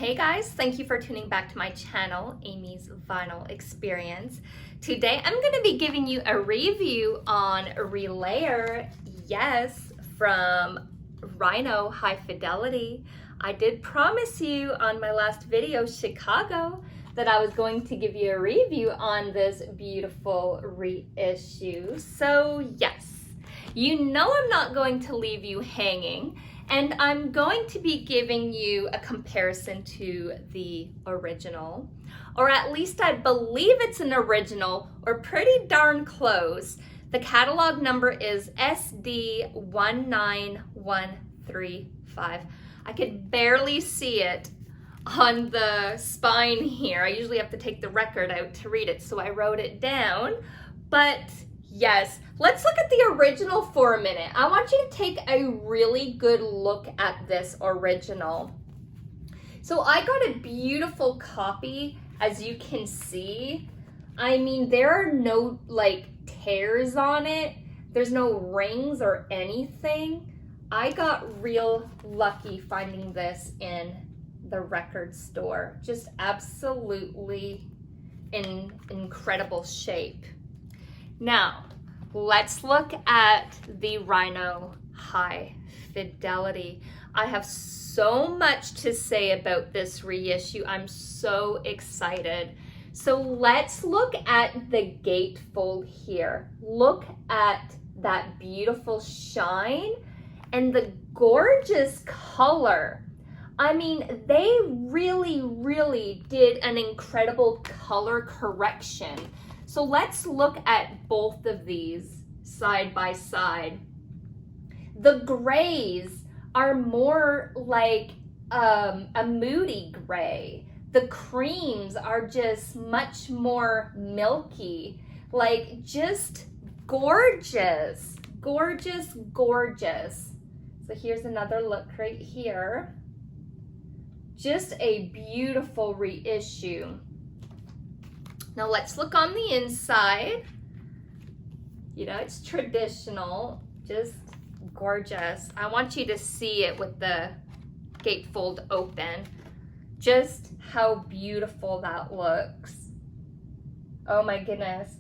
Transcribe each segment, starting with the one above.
Hey guys, thank you for tuning back to my channel, Amy's Vinyl Experience. Today I'm going to be giving you a review on Relayer, yes, from Rhino High Fidelity. I did promise you on my last video, Chicago, that I was going to give you a review on this beautiful reissue. So yes, you know I'm not going to leave you hanging. And I'm going to be giving you a comparison to the original, or at least I believe it's an original, or pretty darn close. The catalog number is SD19135. I could barely see it on the spine here. I usually have to take the record out to read it, so I wrote it down. But yes, let's look at the original for a minute. I want you to take a really good look at this original. So I got a beautiful copy, as you can see. I mean, there are no like tears on it. There's no rings or anything. I got real lucky finding this in the record store. Just absolutely in incredible shape. Now, let's look at the Rhino High Fidelity. I have so much to say about this reissue. I'm so excited. So let's look at the gatefold here. Look at that beautiful shine and the gorgeous color. I mean, they really did an incredible color correction. So let's look at both of these side by side. The grays are more like a moody gray. The creams are just much more milky, like just gorgeous, gorgeous, gorgeous. So here's another look right here. Just a beautiful reissue. Now let's look on the inside. You know, it's traditional, just gorgeous. I want you to see it with the gatefold open. Just how beautiful that looks. Oh my goodness.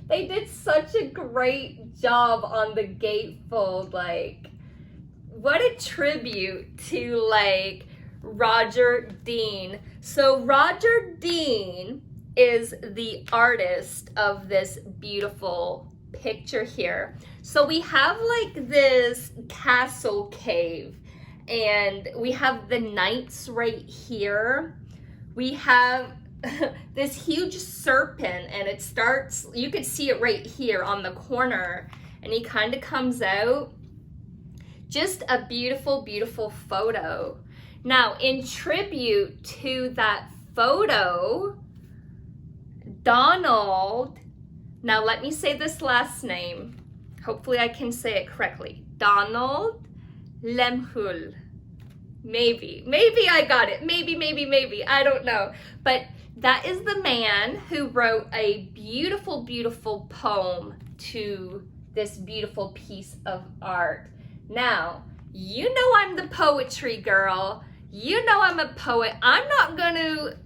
They did such a great job on the gatefold. Like, what a tribute to like Roger Dean. So Roger Dean is the artist of this beautiful picture here. So we have like this castle cave, and we have the knights right here. We have this huge serpent, and it starts, you can see it right here on the corner, and he kind of comes out. Just a beautiful, beautiful photo. Now, in tribute to that photo, Donald, now let me say this last name. Hopefully I can say it correctly. Donald Lemhul. Maybe I got it. Maybe, I don't know. But that is the man who wrote a beautiful, beautiful poem to this beautiful piece of art. Now, you know I'm the poetry girl. You know I'm a poet. I'm not gonna,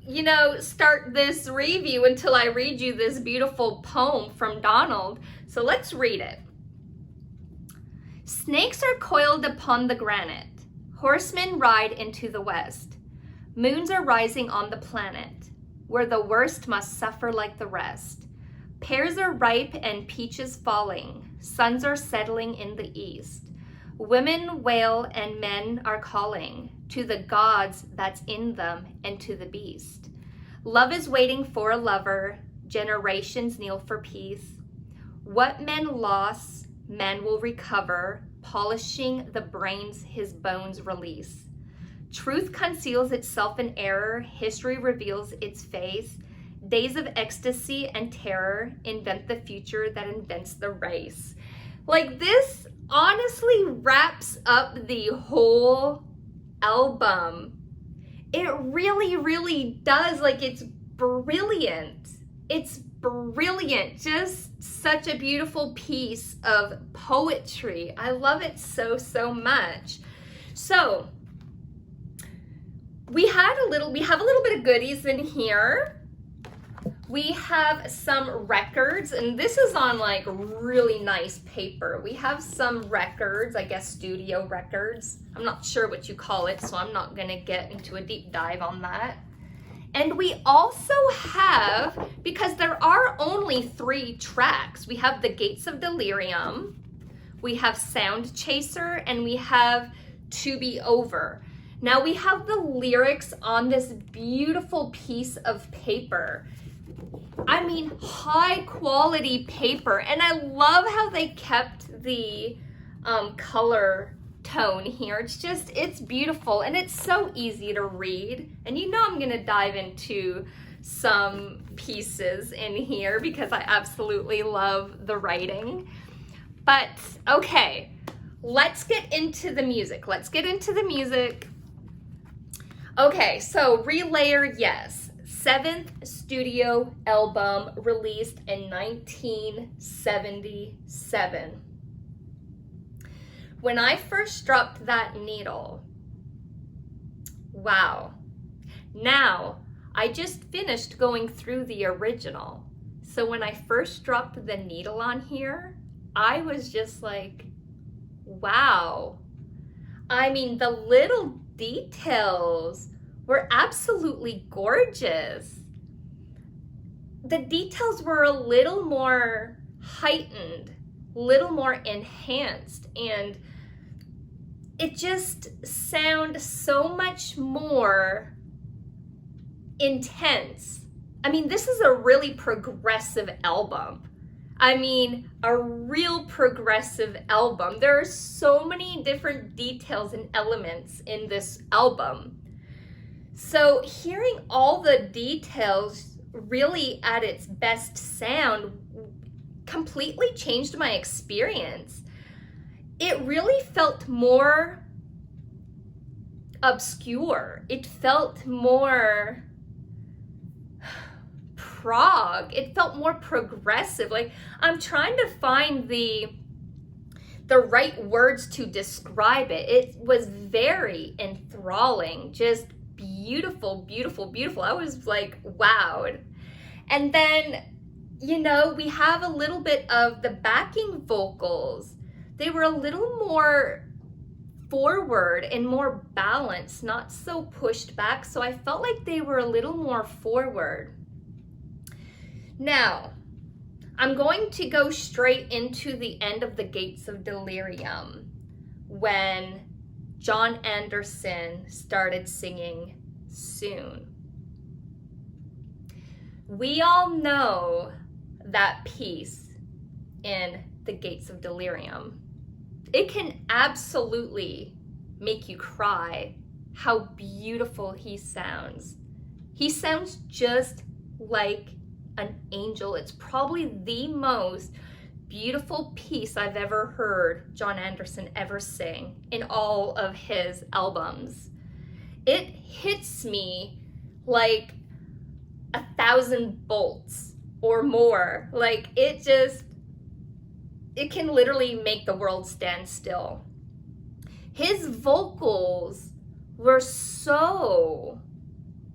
start this review until I read you this beautiful poem from Donald. So let's read it. Snakes are coiled upon the granite. Horsemen ride into the west. Moons are rising on the planet, where the worst must suffer like the rest. Pears are ripe and peaches falling. Suns are settling in the east. Women wail and men are calling to the gods that's in them and to the beast. Love is waiting for a lover. Generations kneel for peace. What men lost, man will recover. Polishing the brains his bones release. Truth conceals itself in error. History reveals its face. Days of ecstasy and terror invent the future that invents the race. Like, this honestly wraps up the whole album. It really does. Like, it's brilliant. It's brilliant. Just such a beautiful piece of poetry. I love it so much. So we have a little bit of goodies in here. We have some records, and this is on like really nice paper. We have some records, I guess studio records. I'm not sure what you call it, so I'm not gonna get into a deep dive on that. And we also have, because there are only 3 tracks, we have the Gates of Delirium, we have Soundchaser, and we have To Be Over. Now we have the lyrics on this beautiful piece of paper. I mean, high quality paper, and I love how they kept the color tone here. It's beautiful, and it's so easy to read. And you know I'm gonna dive into some pieces in here because I absolutely love the writing. But okay, let's get into the music. Okay, so Relayer, yes. 7th studio album released in 1977. When I first dropped that needle, wow. Now, I just finished going through the original. So when I first dropped the needle on here, I was just like, wow. I mean, the little details were absolutely gorgeous. The details were a little more heightened, little more enhanced, and it just sounds so much more intense. I mean, this is a really progressive album. I mean, a real progressive album. There are so many different details and elements in this album. So hearing all the details really at its best sound completely changed my experience. It really felt more obscure. It felt more prog. It felt more progressive. Like, I'm trying to find the right words to describe it. It was very enthralling, just beautiful, beautiful, beautiful. I was like wowed. And then, you know, we have a little bit of the backing vocals. They were a little more forward and more balanced, not so pushed back. So I felt like they were a little more forward. Now, I'm going to go straight into the end of the Gates of Delirium when John Anderson started singing Soon. We all know that piece in the Gates of Delirium. It can absolutely make you cry how beautiful he sounds. He sounds just like an angel. It's probably the most beautiful piece I've ever heard John Anderson ever sing in all of his albums. It hits me like 1,000 bolts or more. Like, it can literally make the world stand still. His vocals were so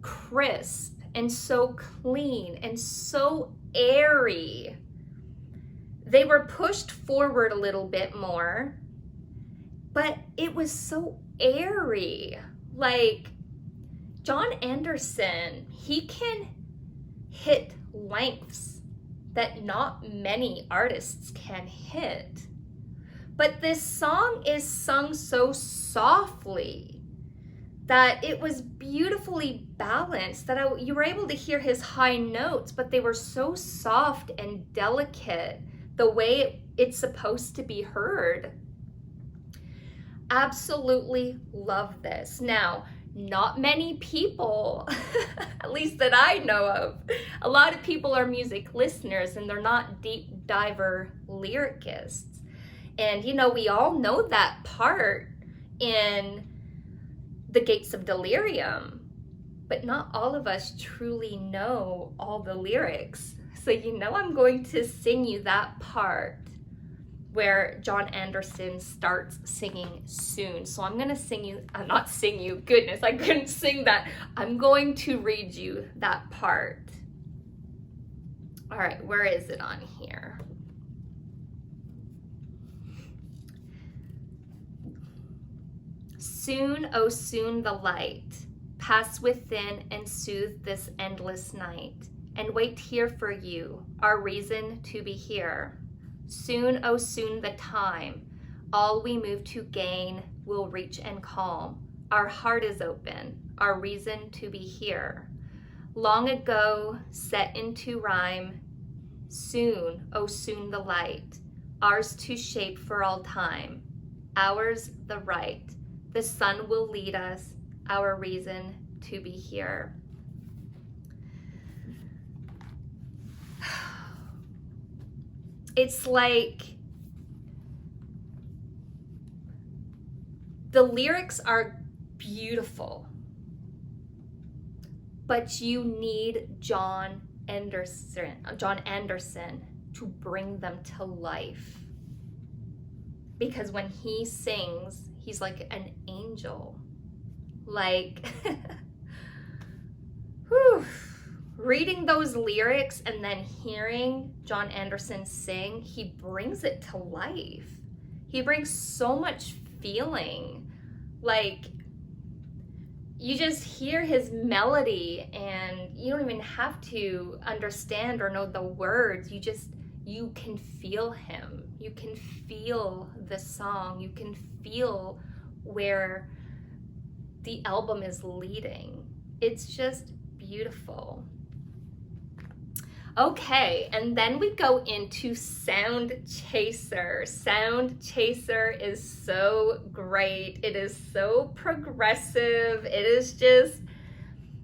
crisp and so clean and so airy. They were pushed forward a little bit more, but it was so airy. Like, John Anderson, he can hit lengths that not many artists can hit. But this song is sung so softly that it was beautifully balanced, that you were able to hear his high notes, but they were so soft and delicate the way it's supposed to be heard. Absolutely love this. Now, not many people, at least that I know of, a lot of people are music listeners and they're not deep diver lyricists. And you know, we all know that part in the Gates of Delirium, but not all of us truly know all the lyrics. So you know I'm going to sing you that part. where John Anderson starts singing soon. So I'm gonna sing you, not sing you, goodness, I couldn't sing that. I'm going to read you that part. All right, where is it on here? Soon, oh soon the light, pass within and soothe this endless night, and wait here for you, our reason to be here. Soon, oh soon the time, all we move to gain will reach and calm. Our heart is open, our reason to be here. Long ago, set into rhyme, soon, oh soon the light, ours to shape for all time, ours the right. The sun will lead us, our reason to be here. It's like the lyrics are beautiful, but you need John Anderson to bring them to life. Because when he sings, he's like an angel. Like, whew. Reading those lyrics and then hearing John Anderson sing, he brings it to life. He brings so much feeling. Like, you just hear his melody and you don't even have to understand or know the words. You can feel him. You can feel the song. You can feel where the album is leading. It's just beautiful. Okay, and then we go into Soundchaser. Soundchaser is so great. It is so progressive. It is just,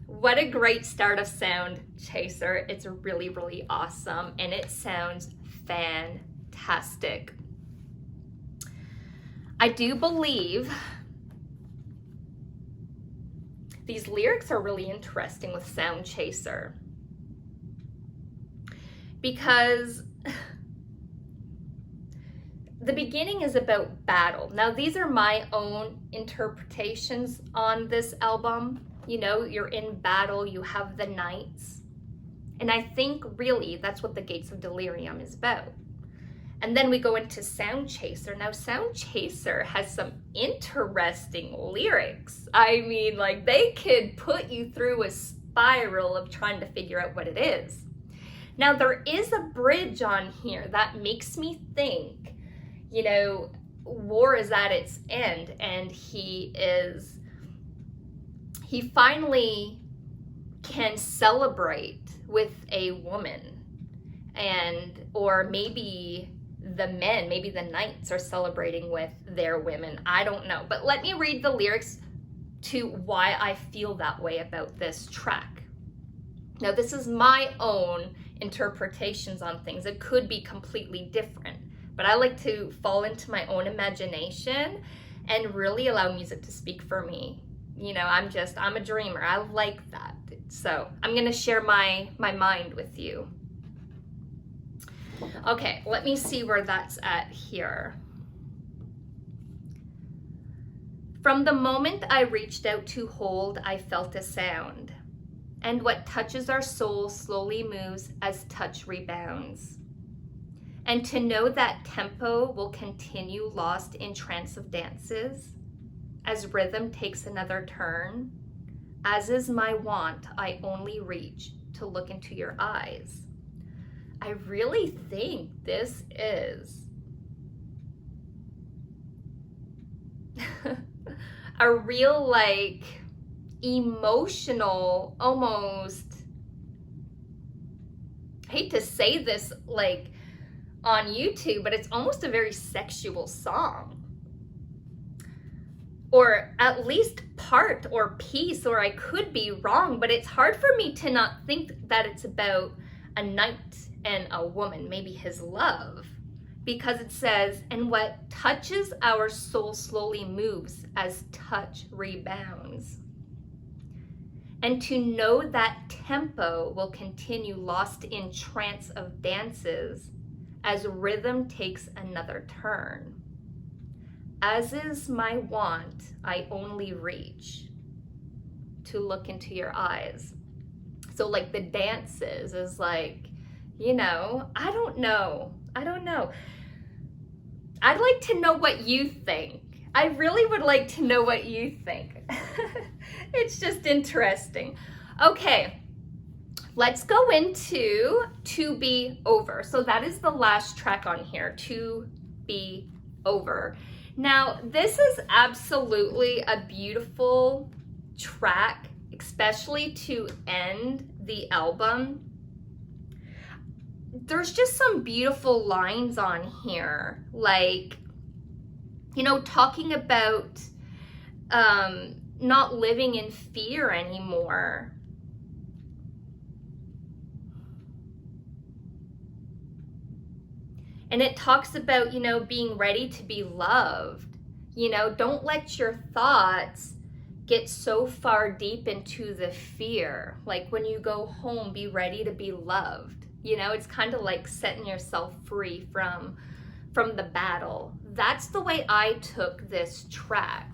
what a great start of Soundchaser. It's really, really awesome, and it sounds fantastic. I do believe these lyrics are really interesting with Soundchaser, because the beginning is about battle. Now, these are my own interpretations on this album. You know, you're in battle, you have the knights. And I think really that's what the Gates of Delirium is about. And then we go into Soundchaser. Now, Soundchaser has some interesting lyrics. I mean, like, they could put you through a spiral of trying to figure out what it is. Now, there is a bridge on here that makes me think, you know, war is at its end, and he finally can celebrate with a woman, or maybe the men, maybe the knights are celebrating with their women. I don't know. But let me read the lyrics to why I feel that way about this track. Now, this is my own interpretations on things. It could be completely different, but I like to fall into my own imagination and really allow music to speak for me. You know, I'm a dreamer. I like that. So I'm gonna share my mind with you. Okay, let me see where that's at here. From the moment I reached out to hold, I felt a sound. And what touches our soul slowly moves as touch rebounds. And to know that tempo will continue lost in trance of dances, as rhythm takes another turn, as is my wont, I only reach to look into your eyes. I really think this is a real, like, emotional, almost, I hate to say this like on YouTube, but it's almost a very sexual song, or at least part or piece, or I could be wrong, but it's hard for me to not think that it's about a knight and a woman, maybe his love, because it says, and what touches our soul slowly moves as touch rebounds. And to know that tempo will continue lost in trance of dances, as rhythm takes another turn. As is my wont, I only reach to look into your eyes. So like the dances is like, you know, I don't know. I'd like to know what you think. I really would like to know what you think. It's just interesting. Okay, let's go into To Be Over. So that is the last track on here, To Be Over. Now, this is absolutely a beautiful track, especially to end the album. There's just some beautiful lines on here, like, you know, talking about not living in fear anymore. And it talks about, you know, being ready to be loved. You know, don't let your thoughts get so far deep into the fear. Like when you go home, be ready to be loved. You know, it's kind of like setting yourself free from the battle. That's the way I took this track.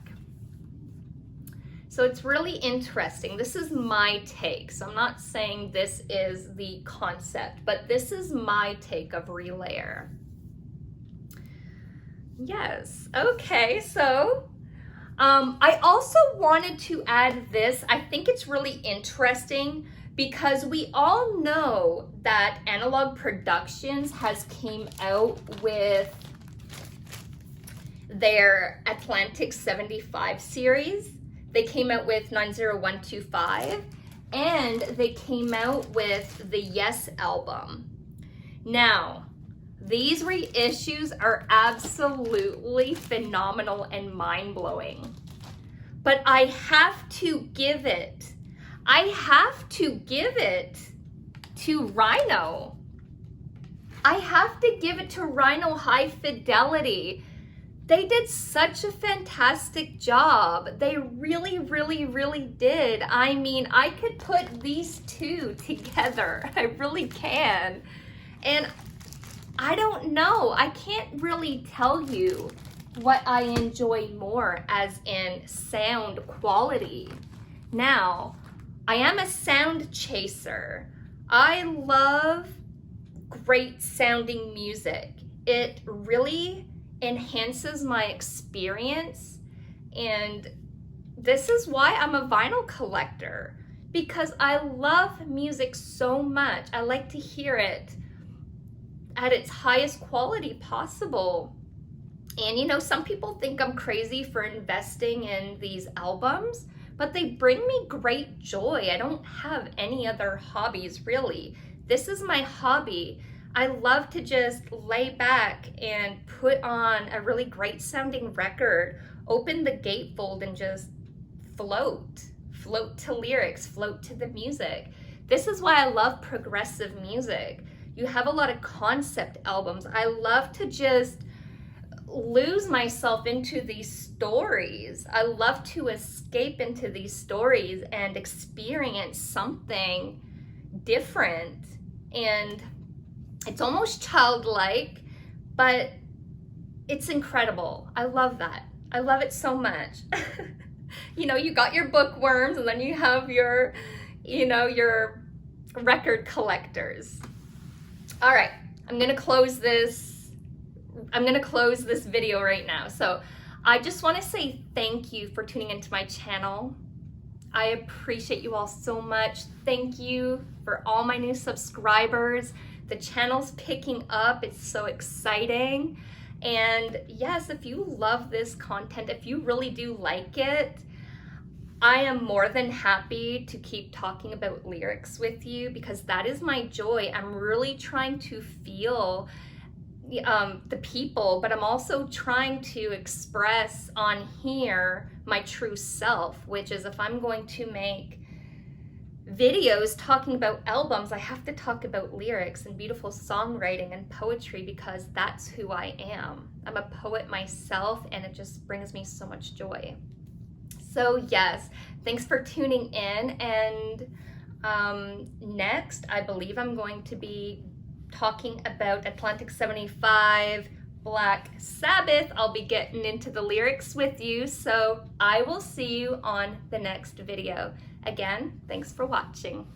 So it's really interesting. This is my take. So I'm not saying this is the concept, but this is my take of Relayer. Yes, okay, so I also wanted to add this. I think it's really interesting because we all know that Analogue Productions has came out with their Atlantic 75 series. They came out with 90125 and they came out with the Yes album. Now, these reissues are absolutely phenomenal and mind-blowing. But I have to give it to Rhino. I have to give it to Rhino High Fidelity. They did such a fantastic job. They really, really, really did. I mean, I could put these two together. I really can. And I don't know. I can't really tell you what I enjoy more as in sound quality. Now, I am a Soundchaser. I love great sounding music. It really enhances my experience, and this is why I'm a vinyl collector, because I love music so much. I like to hear it at its highest quality possible. And you know, some people think I'm crazy for investing in these albums, but they bring me great joy. I don't have any other hobbies really. This is my hobby. I love to just lay back and put on a really great sounding record, open the gatefold and just float to lyrics, float to the music. This is why I love progressive music. You have a lot of concept albums. I love to just lose myself into these stories. I love to escape into these stories and experience something different. And it's almost childlike, but it's incredible. I love that. I love it so much. You know, you got your bookworms and then you have your, you know, your record collectors. All right, I'm gonna close this video right now. So I just wanna say thank you for tuning into my channel. I appreciate you all so much. Thank you for all my new subscribers. The channel's picking up, it's so exciting. And yes, if you love this content, if you really do like it, I am more than happy to keep talking about lyrics with you because that is my joy. I'm really trying to feel the people, but I'm also trying to express on here my true self, which is if I'm going to make videos talking about albums, I have to talk about lyrics and beautiful songwriting and poetry because that's who I am. I'm a poet myself and it just brings me so much joy. So yes, thanks for tuning in, and next I believe I'm going to be talking about Atlantic 75, Black Sabbath. I'll be getting into the lyrics with you, so I will see you on the next video. Again, thanks for watching.